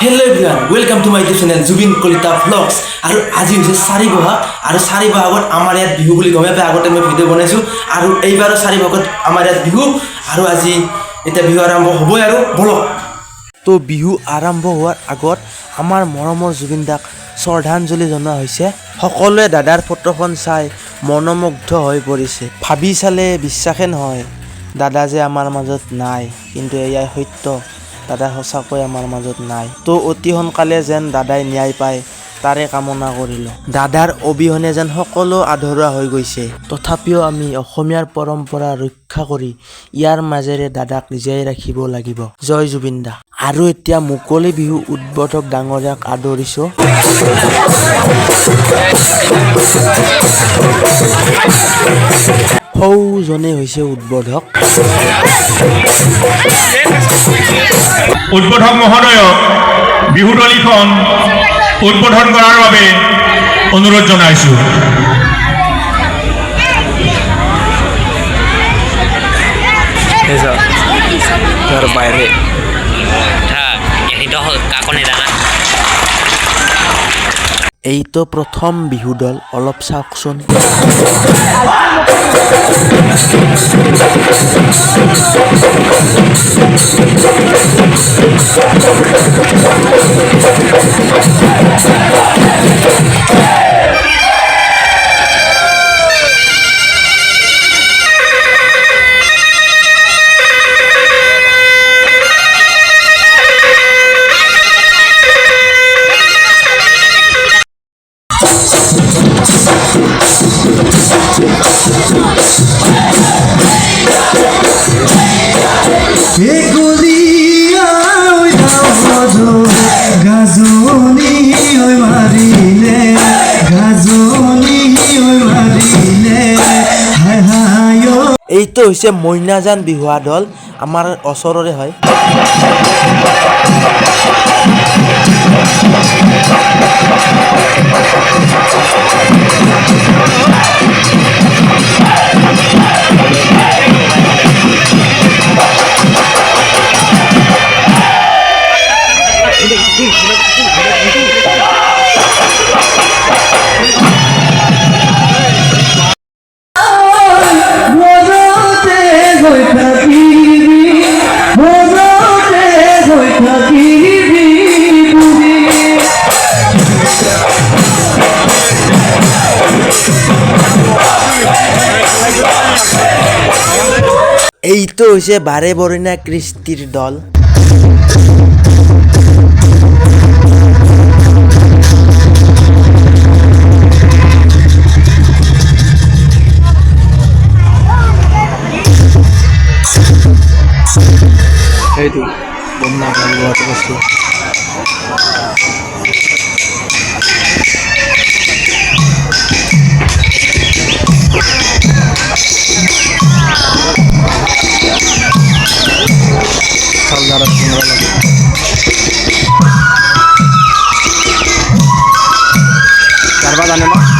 Hello everyone, welcome to my YouTube channel Jubin Kalita vlogs. আৰু আজি হৈছে 4 বহাগ আৰু 4 বহাগত আমাৰ ইয়াত বিহু বুলি গমে পাই আগতে মই ভিডিও বনাইছো আৰু এইবাৰো 4 বহাগত আমাৰ ইয়াত বিহু আৰু আজি এটা বিহু আৰম্ভ হ'বই আৰু বলক তো বিহু আৰম্ভ হোৱাৰ আগত আমাৰ মৰমৰ জুবিন দাক শ্ৰদ্ধাঞ্জলি জনোৱা হৈছে সকলোৱে দাদাৰ ফটোখন চাই মনোমুগ্ধ হৈ পৰিছে ভাবি চালে বিশ্বাসে নহয় দাদা যে আমাৰ মাজত নাই কিন্তু এয়াই সত্য দাদা সঁচাকৈ আমাৰ মাজত নাই তো অতি সোনকালে যেন দাদাই ন্যায় পায় তাৰে কামনা কৰিলো দাদাৰ অবিহনে যেন সকলো আধৰুৱা হৈ গৈছে তথাপিও আমি অসমীয়াৰ পৰম্পৰা ৰক্ষা কৰি ইয়াৰ মাজেৰে দাদাক জীয়াই ৰাখিব লাগিব জয় জুবিন দা আৰু এতিয়া মুকলি বিহু উদ্বোধক ডাঙৰীয়াক আদৰিছো সৌজনে হৈছে উদ্বোধক উদ্বোধক মহোদয়ক বিহুতলীখন উদ্বোধন কৰাৰ বাবে অনুৰোধ জনাইছো বাইৰে এই তো প্ৰথম বিহু দল অলপ চাওকচোন এইটো হৈছে মইনাজান বিহুৱা দল আমাৰ ওচৰৰে হয় এইটো হৈছে বাৰে বৰণীয়া কৃষ্টিৰ দল এইটো বন্যা গাওয়াটো বস্তু সালদাৰ সুন্দৰ লাগে কাৰবা জানে না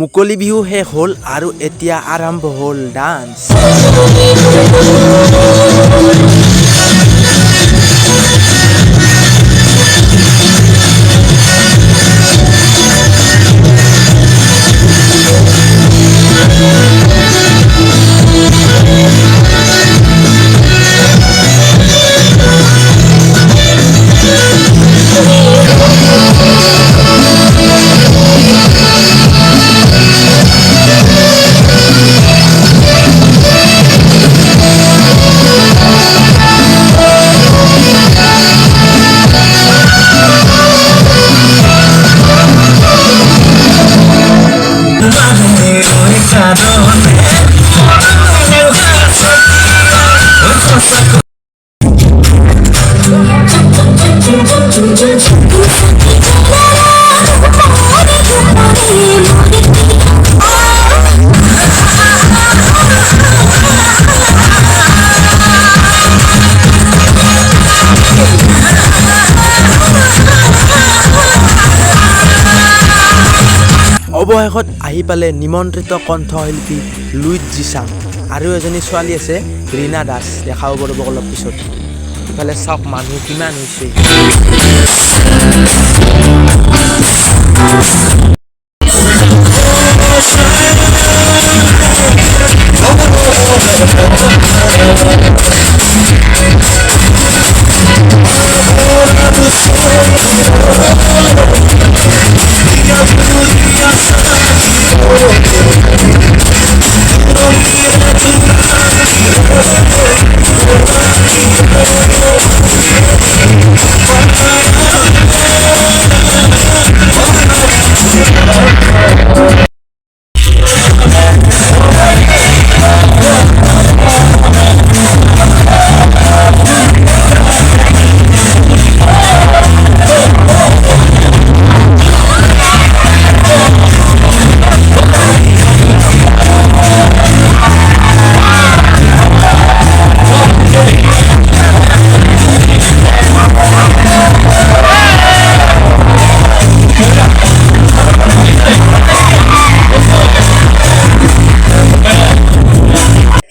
মুকলি বিহু শেষ হ'ল আৰু এতিয়া আৰম্ভ হ'ল ডান্স। অৱশেষত আহি পালে নিমন্ত্ৰিত কণ্ঠশিল্পী লুইত জিচাং আৰু এজনী ছোৱালী আছে ৰীনা দাস, দেখাব পাৰিব অলপ পিছত। ইফালে চাওক মানুহ কিমান হৈছে।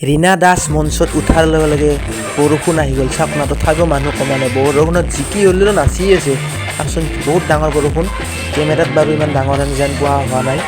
ৰীনা দাস মঞ্চত উঠাৰ লগে লগে বৰষুণ আহি গ'ল। চাওক না, তথাপিও মানুহ কমা নাই। বৰষুণত জিকি হ'লেও নাচি আছে। চাওকচোন, বহুত ডাঙৰ বৰষুণ। কেমেৰাত বাৰু ইমান ডাঙৰ যেন পোৱা হোৱা নাই।